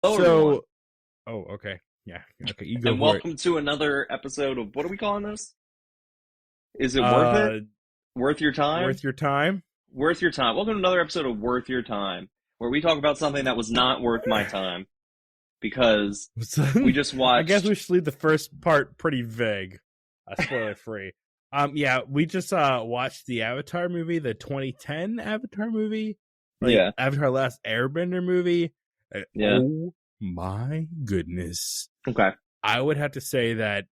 Hello, everyone, So, oh, okay. Yeah. Okay. You go and for it. welcome to another episode of what are we calling this? Is it worth it? Uh, Worth your time? Worth your time? Worth your time. Welcome to another episode of Worth Your Time, where we talk about something that was not worth my time because So, we just I guess watched. we should leave the first part pretty vague. Spoiler free. Yeah, we just watched the Avatar movie, the 2010 Avatar movie, like Yeah, Avatar Last Airbender movie. And yeah. oh my goodness. Okay. I would have to say that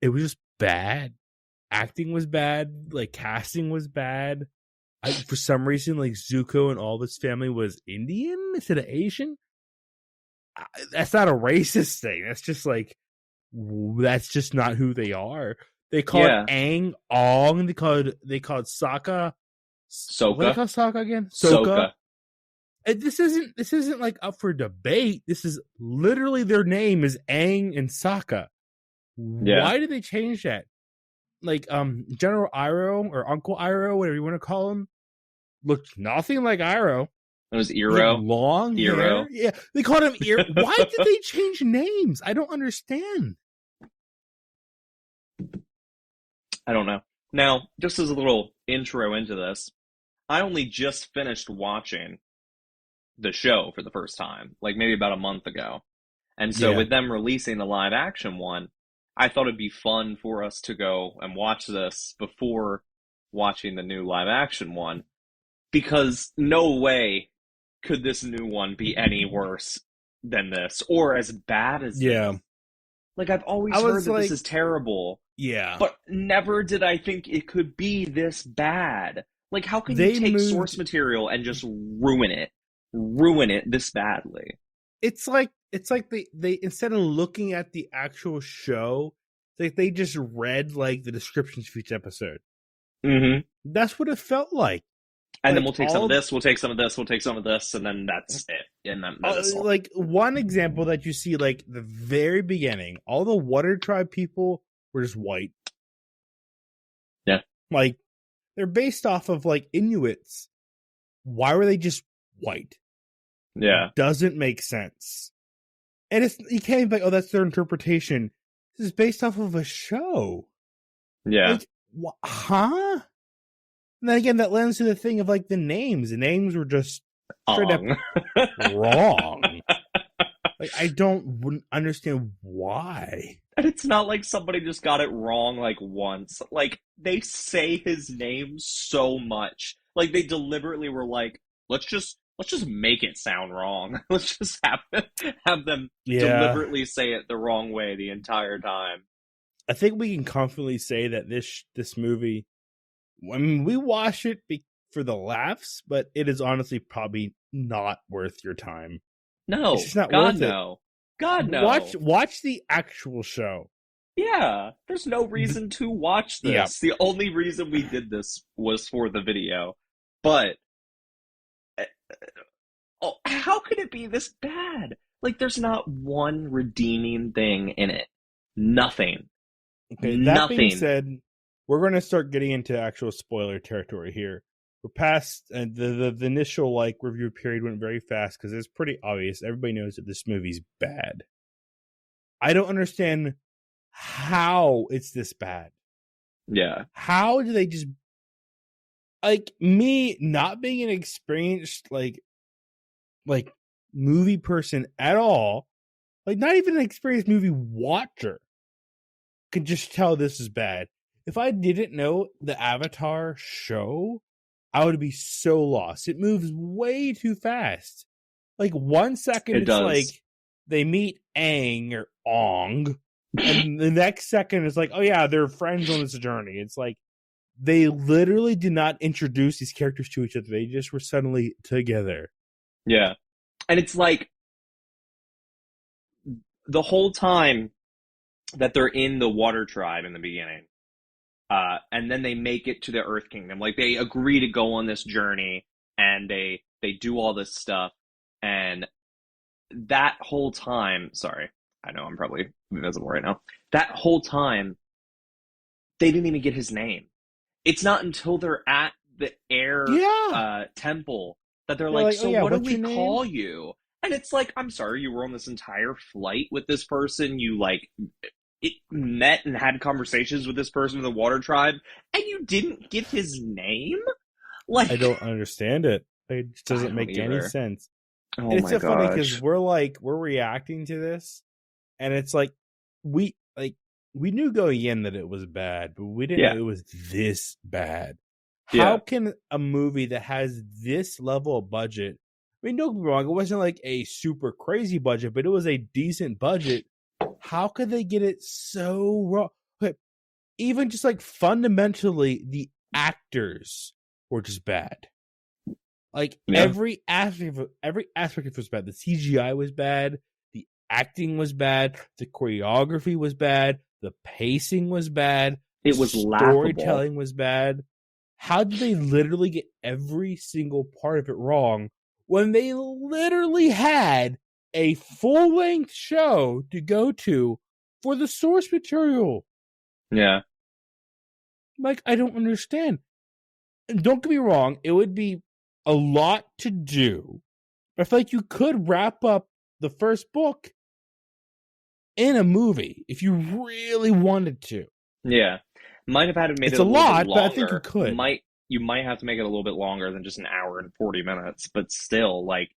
it was just bad. Acting was bad, like casting was bad. For some reason, like Zuko and all of his family was Indian instead of Asian. That's not a racist thing. That's just like that's just not who they are. They called Yeah. Aang Ong. They called Sokka. What do they Soka. call Sokka again? Sokka. Soka. And this isn't like up for debate. This is literally their name is Aang and Sokka. Yeah. Why did they change that? Like General Iroh or Uncle Iroh, whatever you want to call him, looked nothing like Iroh. It was He had Eero. long Eero. hair. Yeah, they called him Ear. Why did they change names? I don't understand. I don't know. Now, just as a little intro into this, I only just finished watching the show for the first time, like maybe about a month ago. And so Yeah, with them releasing the live action one, I thought it'd be fun for us to go and watch this before watching the new live action one because no way could this new one be any worse than this or as bad as yeah. this. Like I've I always heard was that this like, is terrible, yeah. but never did I think it could be this bad. Like how can you They take moved. source material and just ruin it? Ruin it this badly. It's like they instead of looking at the actual show, like they just read like the descriptions for each episode. Hmm. That's what it felt like. And then Like we'll take some of all this, we'll take some of this, we'll take some of this, and then that's it. And that is all. like one example that you see like the very beginning, all the Water Tribe people were just white. Yeah. Like they're based off of like Inuits. Why were they just white? Yeah. Doesn't make sense. And it's you can't be like, oh, that's their interpretation. This is based off of a show. Yeah. Like, huh? And then again, that lends to the thing of like the names. The names were just straight up Ong. wrong. Like wouldn't understand why. And it's not like somebody just got it wrong like once. Like they say his name so much. Like they deliberately were like, let's just make it sound wrong. Let's just have them Yeah, deliberately say it the wrong way the entire time. I think we can confidently say that this movie. I mean, we watch it for the laughs, but it is honestly probably not worth your time. It's No, just not God worth it. no. God Watch no. watch the actual show. Yeah, there's no reason to watch Yeah, this. The only reason we did this was for the video. But oh, how could it be this bad? Like, there's not one redeeming thing in it. Nothing. okay, that being Nothing. said, we're going to start getting into actual spoiler territory here. We're past the initial like review period went very fast because it's pretty obvious. Everybody knows that this movie's bad. I don't understand how it's this bad. Yeah. How do they just like me not being an experienced like movie person at all, like not even an experienced movie watcher, could just tell this is bad. If I didn't know the Avatar show, I would be so lost. It moves way too fast. Like 1 second, It it's like does. they meet Aang or Ong, and the next second it's like, oh yeah, they're friends on this journey. It's like they literally did not introduce these characters to each other. They just were suddenly together. Yeah. And it's like the whole time that they're in the Water Tribe in the beginning, and then they make it to the Earth Kingdom. Like they agree to go on this journey, and they do all this stuff, and that whole time, sorry, I know I'm probably invisible right now. That whole time, they didn't even get his name. It's not until they're at the air Yeah. temple that they're They're like, like, oh so yeah, what do what's we your name? call you? And it's like, I'm sorry, you were on this entire flight with this person. You like met and had conversations with this person in the water tribe, and you didn't get his name? I Like, don't understand it. It just I doesn't don't make any either. sense. Oh And it's my so funny because gosh. we're reacting to this, and it's like like we knew going in that it was bad, but we didn't know Yeah, it was this bad. How yeah, can a movie that has this level of budget? I mean, don't get me wrong, it wasn't like a super crazy budget, but it was a decent budget. How could they get it so wrong? But even just like fundamentally, the actors were just bad. Like yeah. every aspect of it was bad. The CGI was bad. The acting was bad. The choreography was bad. The pacing was bad. The It was laughable. storytelling was bad. How did they literally get every single part of it wrong when they literally had a full length show to go to for the source material? Yeah, Like, I don't understand. Don't get me wrong, it would be a lot to do. I feel like you could wrap up the first book in a movie if you really wanted to. yeah. Might have had to made It's it a a little bit lot, but I think you longer. could. You might have to make it a little bit longer than just an hour and 40 minutes, but still, like,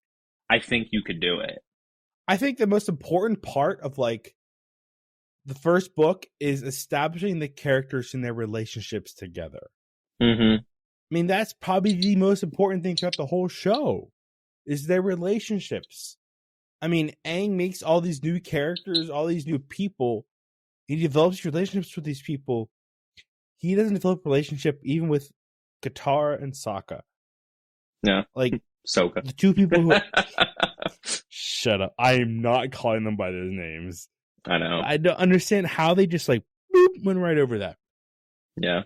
I think you could do it. I think the most important part of like the first book is establishing the characters and their relationships together. Mm-hmm. I mean, that's probably the most important thing throughout the whole show is their relationships. I mean, Aang makes all these new characters, all these new people. He develops relationships with these people. He doesn't develop relationship even with Katara and Sokka. Yeah. Like Soka. the two people who shut up. I am not calling them by those names. I know. I don't understand how they just like boop, went right over that. Yeah.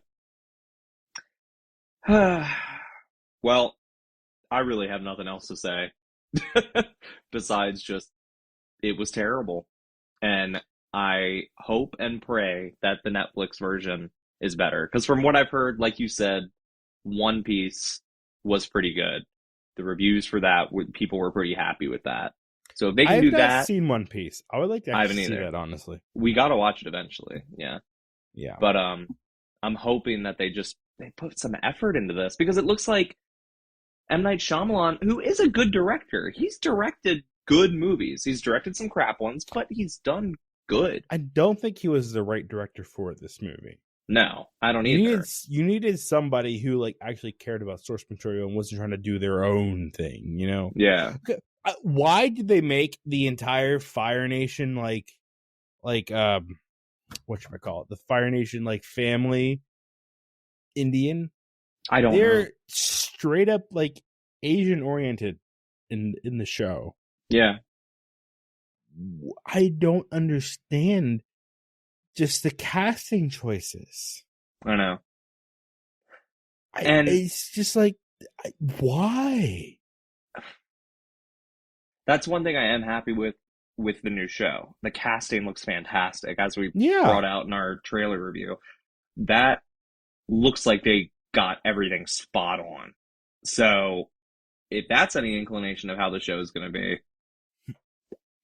Well, I really have nothing else to say besides just it was terrible. And I hope and pray that the Netflix version is better. Because from what I've heard, like you said, One Piece was pretty good. The reviews for that, people were pretty happy with that. So if they I can have do not that, seen One Piece. I would like to I actually haven't see either. that, honestly. We got to watch it eventually. Yeah. Yeah. But I'm hoping that they put some effort into this because it looks like M. Night Shyamalan, who is a good director, he's directed good movies. He's directed some crap ones, but he's done good. I don't think he was the right director for this movie. No, I don't You either. needed somebody who like actually cared about source material and wasn't trying to do their own thing, you know? Yeah. Why did they make the entire Fire Nation like whatchamacallit, the Fire Nation like family Indian? I don't They're know. straight up like Asian oriented in the show. Yeah. I don't understand just the casting choices. I know. And It's just like, why? that's one thing I am happy with the new show. The casting looks fantastic, as we Yeah, brought out in our trailer review. That looks like they got everything spot on. So if that's any inclination of how the show is going to be,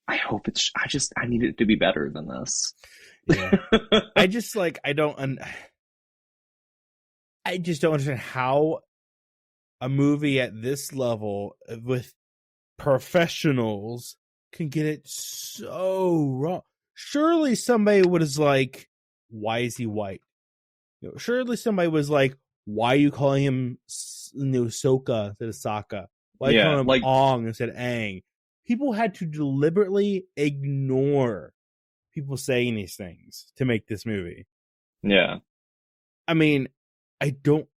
I hope it's. I need it to be better than this. yeah. I just like I just don't understand how a movie at this level with professionals can get it so wrong. Surely somebody was like, "Why is he white?" You know, surely somebody was like, "Why are you calling him Soka instead of Sokka? Why are you Yeah, calling him like Ong instead of Aang?" People had to deliberately ignore people saying these things to make this movie. yeah, I mean, I don't.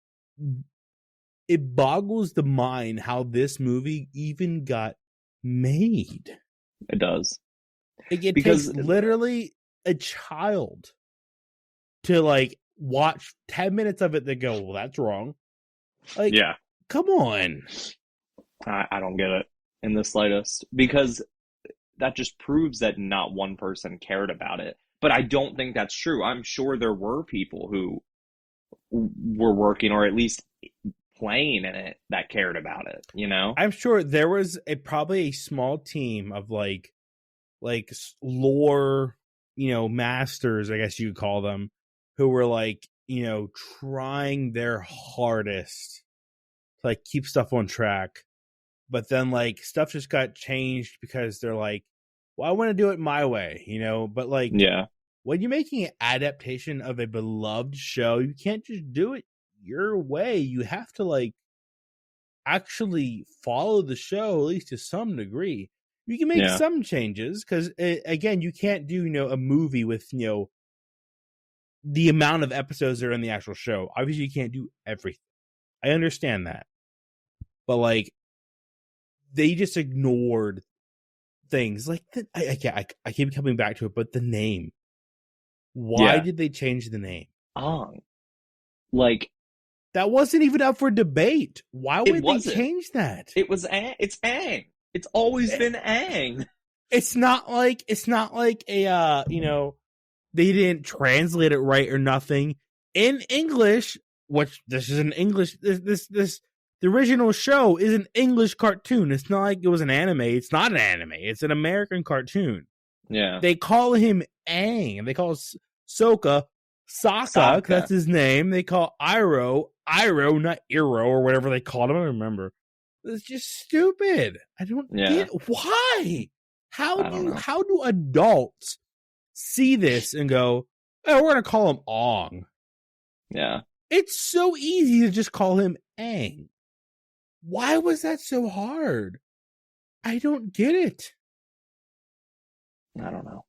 It boggles the mind how this movie even got made. it does It takes because literally a child to like watch 10 minutes of it. They go, well, that's wrong. Like, yeah, come on. I don't get it in the slightest because that just proves that not one person cared about it. But I don't think that's true. I'm sure there were people who were working or at least playing in it that cared about it, you know? I'm sure there was probably a small team of like lore, masters, I guess you could call them, who were like, trying their hardest to like keep stuff on track. But then like stuff just got changed because they're like, well, I want to do it my way, but like, Yeah. when you're making an adaptation of a beloved show, you can't just do it your way. You have to like actually follow the show, at least to some degree. You can make some changes because, again, you can't do, a movie with, the amount of episodes that are in the actual show. Obviously, you can't do everything. I understand that. But, like, they just ignored things. Like, I keep coming back to it, but the name. Why did they change the name? Like, that wasn't even up for debate. Why would they change that? It's Aang. It's always been Aang. It's not like a they didn't translate it right or nothing. In English, which this is an English the original show is an English cartoon. It's not like it was an anime. It's not an anime. It's an American cartoon. Yeah. They call him Aang. They call Sokka, that's his name. They call Iroh, not Iro, or whatever they called him. I don't remember. It's just stupid. I don't get why. How do adults see this and go, oh, we're gonna call him Ong? Yeah. It's so easy to just call him Aang. Why was that so hard? I don't get it. I don't know.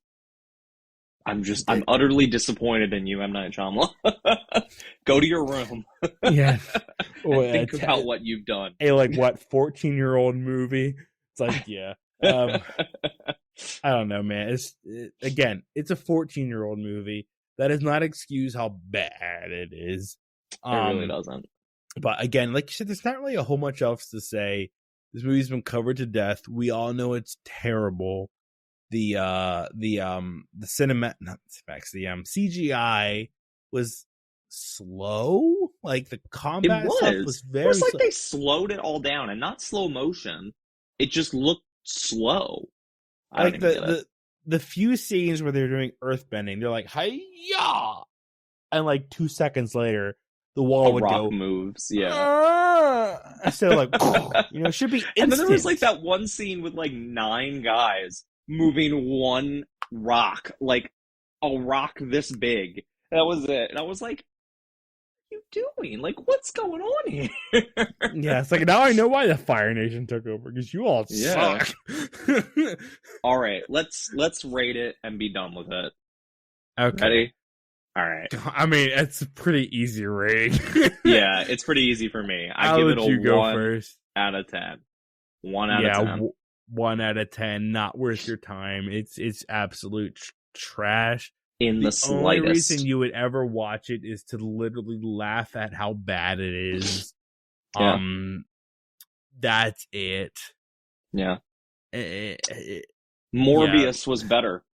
I'm utterly disappointed in you, M. Night Shyamalan. Go to your room. Yeah. Think about what you've done. A 14-year-old movie. It's like, yeah. I don't know, man. It's a 14-year-old movie. That does not excuse how bad it is. It really doesn't. But again, like you said, there's not really a whole much else to say. This movie's been covered to death. We all know it's terrible. The CGI was slow. Like the combat stuff was very. It's like they slowed it all down, and not slow motion. It just looked slow. Like the few scenes where they're doing earthbending, they're like hi-ya, and like 2 seconds later, the wall would rock go moves. Yeah. Instead of like, it should be instant. And then there was like that one scene with like 9 guys moving one rock, like a rock this big. That was it. And I was like, what are you doing? Like, what's going on here? Yeah, it's like, now I know why the Fire Nation took over, because you all suck. All right, let's rate it and be done with it. Okay. Ready? All right. I mean, it's a pretty easy rating. Yeah, it's pretty easy for me. I give it a 1 out of 10. 1 out of 10. 1 out of 10. Not worth your time. It's absolute trash. In the slightest. The only reason you would ever watch it is to literally laugh at how bad it is. Yeah. That's it. Yeah. Morbius was better.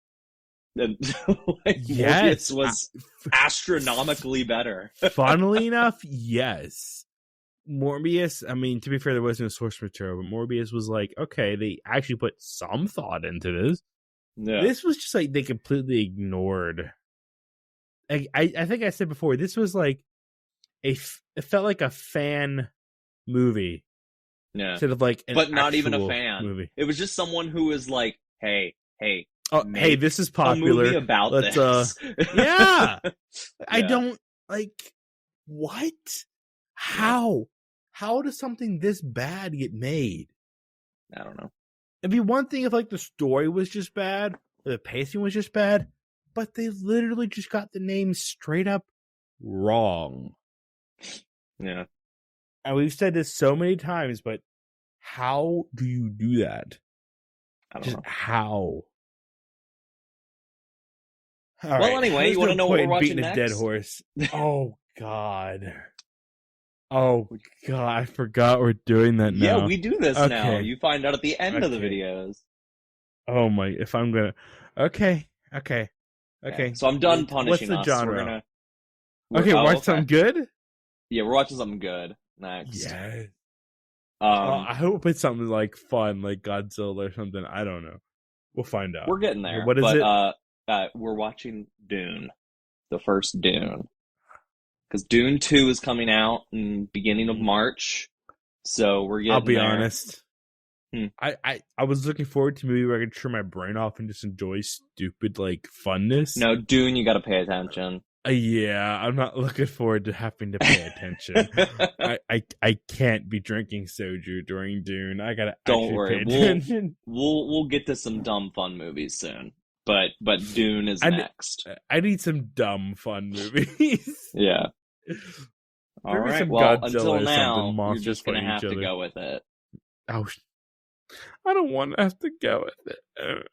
Morbius was astronomically better. Funnily enough, yes. Morbius, I mean, to be fair, there was no source material, but Morbius was like, okay, they actually put some thought into this. Yeah. This was just like they completely ignored. I think I said before, this was like it felt like a fan movie. Yeah. Instead of like but not even a fan movie. It was just someone who was like, hey, hey, this is popular. A movie about this. Yeah. I don't like what? How does something this bad get made? I don't know. It'd be one thing if like the story was just bad or the pacing was just bad, but they literally just got the name straight up wrong. Yeah. And we've said this so many times, but how do you do that? I don't know. How? Anyway, you want to know what we're watching next? A dead horse. Oh, God. Oh, God. I forgot we're doing that now. Yeah, we do this now. You find out at the end of the videos. Oh, my. If I'm going to... Okay. So I'm done punishing us. What's the genre? Watch something good? Yeah, we're watching something good. next. Yeah. Um, I hope it's something like fun, like Godzilla or something. I don't know. We'll find out. we're getting there. What is But it? we're watching Dune, the first Dune, because Dune 2 is coming out in beginning of March. So we're getting I'll be there. honest. Hmm. I was looking forward to a movie where I could turn my brain off and just enjoy stupid like funness. No, Dune, you got to pay attention. Yeah, I'm not looking forward to having to pay attention. I can't be drinking soju during Dune. I gotta Don't actually worry, pay attention. we'll get to some dumb fun movies soon. But Dune is next. I need some dumb fun movies. Yeah. All Maybe right. some Well, Godzilla until or now, something. you're Monsters just gonna fighting have each to other. go with it. Oh, I don't want to have to go with it.